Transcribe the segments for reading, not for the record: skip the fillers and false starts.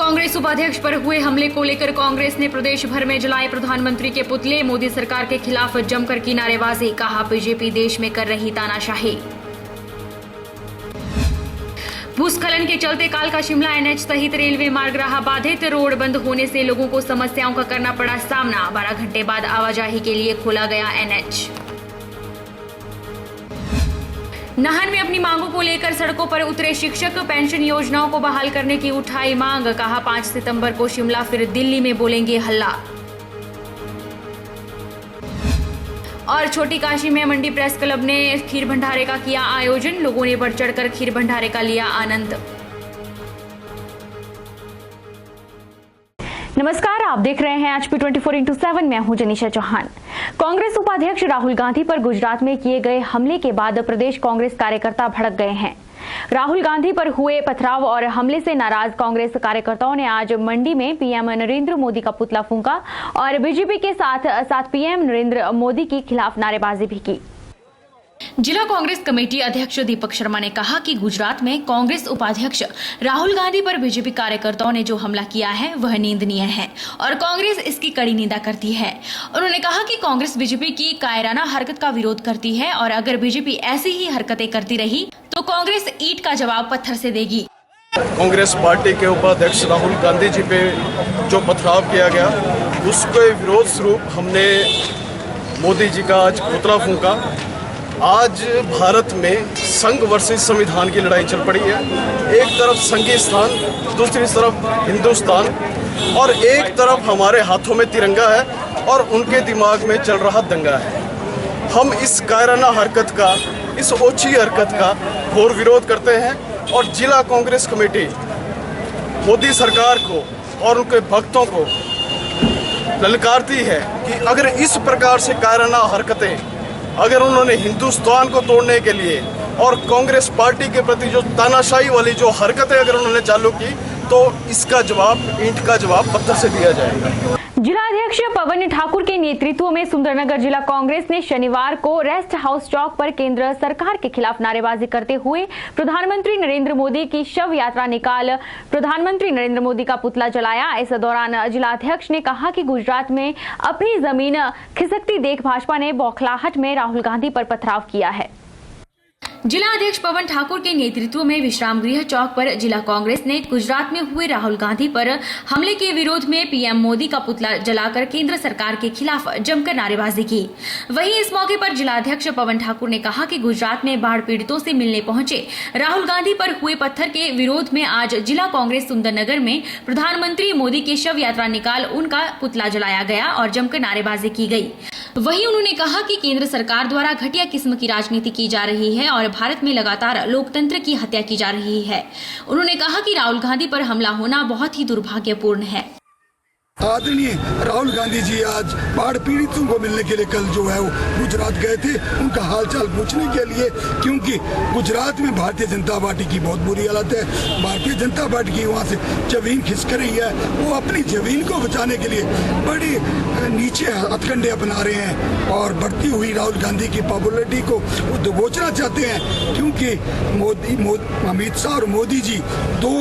कांग्रेस उपाध्यक्ष पर हुए हमले को लेकर कांग्रेस ने प्रदेश भर में जलाए प्रधानमंत्री के पुतले। मोदी सरकार के खिलाफ जमकर की नारेबाजी। कहा बीजेपी देश में कर रही तानाशाही। भूस्खलन के चलते कालका शिमला एनएच सहित रेलवे मार्ग रहा बाधित। रोड बंद होने से लोगों को समस्याओं का करना पड़ा सामना। 12 घंटे बाद आवाजाही के लिए खोला गया एनएच। नाहन में अपनी मांगों को लेकर सड़कों पर उतरे शिक्षक। पेंशन योजनाओं को बहाल करने की उठाई मांग। कहा 5 सितंबर को शिमला फिर दिल्ली में बोलेंगे हल्ला। और छोटी काशी में मंडी प्रेस क्लब ने खीर भंडारे का किया आयोजन। लोगों ने बढ़ चढ़कर खीर भंडारे का लिया आनंद। नमस्कार, आप देख रहे हैं HP 24x7। मैं हूं जनीशा चौहान। कांग्रेस उपाध्यक्ष राहुल गांधी पर गुजरात में किए गए हमले के बाद प्रदेश कांग्रेस कार्यकर्ता भड़क गए हैं। राहुल गांधी पर हुए पथराव और हमले से नाराज कांग्रेस कार्यकर्ताओं ने आज मंडी में पीएम नरेंद्र मोदी का पुतला फूंका और बीजेपी के साथ पीएम नरेंद्र मोदी के खिलाफ नारेबाजी भी की। जिला कांग्रेस कमेटी अध्यक्ष दीपक शर्मा ने कहा कि गुजरात में कांग्रेस उपाध्यक्ष राहुल गांधी पर बीजेपी कार्यकर्ताओं ने जो हमला किया है वह निंदनीय है और कांग्रेस इसकी कड़ी निंदा करती है। उन्होंने कहा कि कांग्रेस बीजेपी की कायराना हरकत का विरोध करती है और अगर बीजेपी ऐसी ही हरकतें करती रही तो कांग्रेस ईंट का जवाब पत्थर से देगी। कांग्रेस पार्टी के उपाध्यक्ष राहुल गांधी जी पे जो पथराव किया गया उसके विरोध स्वरूप हमने मोदी जी का आज पुतला फूंका। आज भारत में संघ वर्सेस संविधान की लड़ाई चल पड़ी है। एक तरफ संघीस्थान, दूसरी तरफ हिंदुस्तान और एक तरफ हमारे हाथों में तिरंगा है और उनके दिमाग में चल रहा दंगा है। हम इस कायराना हरकत का, इस ओछी हरकत का घोर विरोध करते हैं और जिला कांग्रेस कमेटी मोदी सरकार को और उनके भक्तों को ललकारती है कि अगर इस प्रकार से कायराना हरकतें अगर उन्होंने हिंदुस्तान को तोड़ने के लिए और कांग्रेस पार्टी के प्रति जो तानाशाही वाली जो हरकतें अगर उन्होंने चालू की तो इसका जवाब, ईंट का जवाब पत्थर से दिया जाएगा। जिलाध्यक्ष पवन ठाकुर के नेतृत्व में सुंदरनगर जिला कांग्रेस ने शनिवार को रेस्ट हाउस चौक पर केंद्र सरकार के खिलाफ नारेबाजी करते हुए प्रधानमंत्री नरेंद्र मोदी की शव यात्रा निकाल प्रधानमंत्री नरेंद्र मोदी का पुतला जलाया। इस दौरान जिलाध्यक्ष ने कहा कि गुजरात में अपनी जमीन खिसकती देख भाजपा ने बौखलाहट में राहुल गांधी पर पथराव किया है। जिला अध्यक्ष पवन ठाकुर के नेतृत्व में विश्राम गृह चौक पर जिला कांग्रेस ने गुजरात में हुए राहुल गांधी पर हमले के विरोध में पीएम मोदी का पुतला जलाकर केंद्र सरकार के खिलाफ जमकर नारेबाजी की। वहीं इस मौके पर जिला अध्यक्ष पवन ठाकुर ने कहा कि गुजरात में बाढ़ पीड़ितों से मिलने पहुंचे राहुल गांधी पर हुए पत्थर के विरोध में आज जिला कांग्रेस सुंदरनगर में प्रधानमंत्री मोदी के शव यात्रा निकाल उनका पुतला जलाया गया और जमकर नारेबाजी की गई। वहीं उन्होंने कहा कि केंद्र सरकार द्वारा घटिया किस्म की राजनीति की जा रही है और भारत में लगातार लोकतंत्र की हत्या की जा रही है। उन्होंने कहा कि राहुल गांधी पर हमला होना बहुत ही दुर्भाग्यपूर्ण है। आदरणीय राहुल गांधी जी आज बाढ़ पीड़ितों को मिलने के लिए कल जो है वो गुजरात गए थे, उनका हालचाल पूछने के लिए, क्योंकि गुजरात में भारतीय जनता पार्टी की बहुत बुरी हालत है। भारतीय जनता पार्टी की वहाँ से जमीन खिसक रही है। वो अपनी जमीन को बचाने के लिए बड़ी नीचे हथकंडे अपना रहे हैं और बढ़ती हुई राहुल गांधी की पॉपुलरिटी को वो दबोचना चाहते हैं, क्योंकि अमित शाह और मोदी जी दो,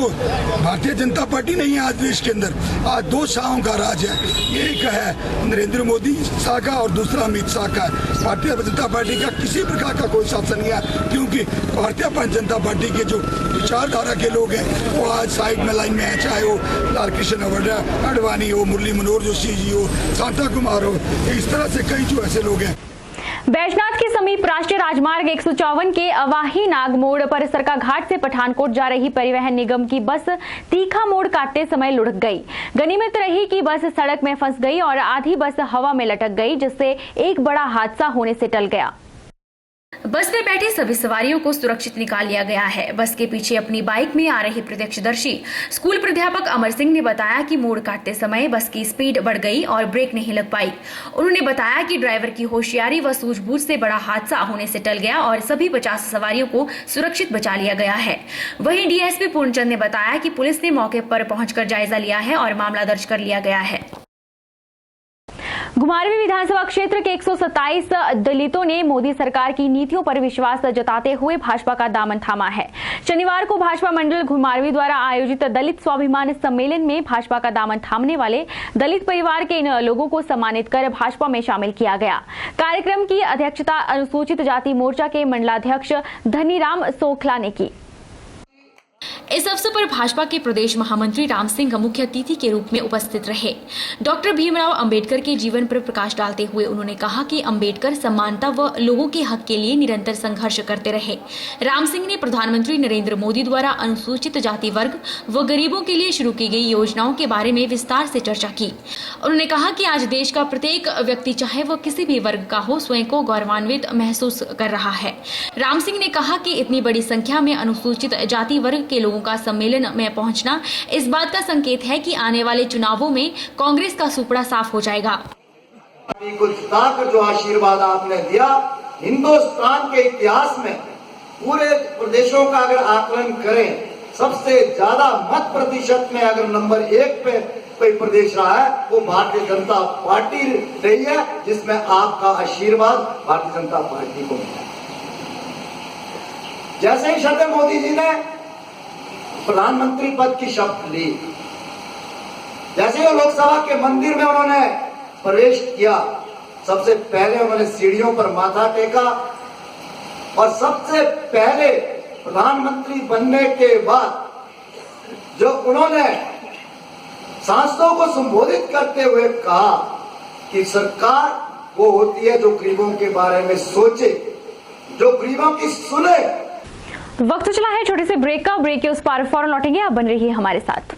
भारतीय जनता पार्टी नहीं है आज देश के अंदर, आज दो शाहों का राज है। एक है नरेंद्र मोदी शाह का और दूसरा अमित शाह का है। भारतीय जनता पार्टी का किसी प्रकार का कोई शासन नहीं है, क्योंकि भारतीय जनता पार्टी के जो विचारधारा के लोग हैं वो आज साइड में लाइन में है, चाहे वो लाल कृष्ण आडवाणी हो, मुरली मनोहर जोशी जी हो, शांता कुमार हो, इस तरह से कई जो ऐसे लोग हैं। बैजनाथ के समीप राष्ट्रीय राजमार्ग 154 के अवाही नाग मोड़ पर सरका घाट से पठानकोट जा रही परिवहन निगम की बस तीखा मोड़ काटते समय लुढ़क गई। गनीमत रही कि बस सड़क में फंस गई और आधी बस हवा में लटक गई, जिससे एक बड़ा हादसा होने से टल गया। बस में बैठे सभी सवारियों को सुरक्षित निकाल लिया गया है। बस के पीछे अपनी बाइक में आ रहे प्रत्यक्षदर्शी स्कूल प्राध्यापक अमर सिंह ने बताया कि मोड़ काटते समय बस की स्पीड बढ़ गई और ब्रेक नहीं लग पाई। उन्होंने बताया कि ड्राइवर की होशियारी व सूझबूझ से बड़ा हादसा होने से टल गया और सभी 50 सवारियों को सुरक्षित बचा लिया गया है। वहीं डीएसपी पूर्णचंद ने बताया कि पुलिस ने मौके पर पहुंचकर जायजा लिया है और मामला दर्ज कर लिया गया है। घुमारवीं विधानसभा क्षेत्र के 127 दलितों ने मोदी सरकार की नीतियों पर विश्वास जताते हुए भाजपा का दामन थामा है। शनिवार को भाजपा मंडल घुमारवीं द्वारा आयोजित दलित स्वाभिमान सम्मेलन में भाजपा का दामन थामने वाले दलित परिवार के इन लोगों को सम्मानित कर भाजपा में शामिल किया गया। कार्यक्रम की अध्यक्षता अनुसूचित जाति मोर्चा के मंडलाध्यक्ष धनीराम सोखला ने की। इस अवसर पर भाजपा के प्रदेश महामंत्री राम सिंह मुख्य अतिथि के रूप में उपस्थित रहे। डॉक्टर भीमराव अंबेडकर के जीवन पर प्रकाश डालते हुए उन्होंने कहा कि अंबेडकर समानता व लोगों के हक के लिए निरंतर संघर्ष करते रहे। राम सिंह ने प्रधानमंत्री नरेंद्र मोदी द्वारा अनुसूचित जाति वर्ग व गरीबों के लिए शुरू की गई योजनाओं के बारे में विस्तार से चर्चा की। उन्होंने कहा कि आज देश का प्रत्येक व्यक्ति चाहे वह किसी भी वर्ग का हो स्वयं को गौरवान्वित महसूस कर रहा है। राम सिंह ने कहा कि इतनी बड़ी संख्या में अनुसूचित जाति वर्ग के लोगों का सम्मेलन में पहुंचना इस बात का संकेत है कि आने वाले चुनावों में कांग्रेस का सुपड़ा साफ हो जाएगा। कुछ जो आशीर्वाद आपने दिया, हिंदुस्तान के इतिहास में पूरे प्रदेशों का अगर आकलन करें, सबसे ज्यादा मत प्रतिशत में अगर नंबर 1 पे कोई प्रदेश रहा है वो भारतीय जनता पार्टी रही है, जिसमें आपका आशीर्वाद भारतीय जनता पार्टी को मिला। जैसे ही श्रद्धेय मोदी जी ने प्रधानमंत्री पद की शपथ ली, जैसे ही लोकसभा के मंदिर में उन्होंने प्रवेश किया, सबसे पहले उन्होंने सीढ़ियों पर माथा टेका और सबसे पहले प्रधानमंत्री बनने के बाद जो उन्होंने सांसदों को संबोधित करते हुए कहा कि सरकार वो होती है जो गरीबों के बारे में सोचे, जो गरीबों की सुने। वक्त चला है छोटे से ब्रेक का। ब्रेक के उस पार फौरन लौटेंगे, आप बन रहिए हमारे साथ।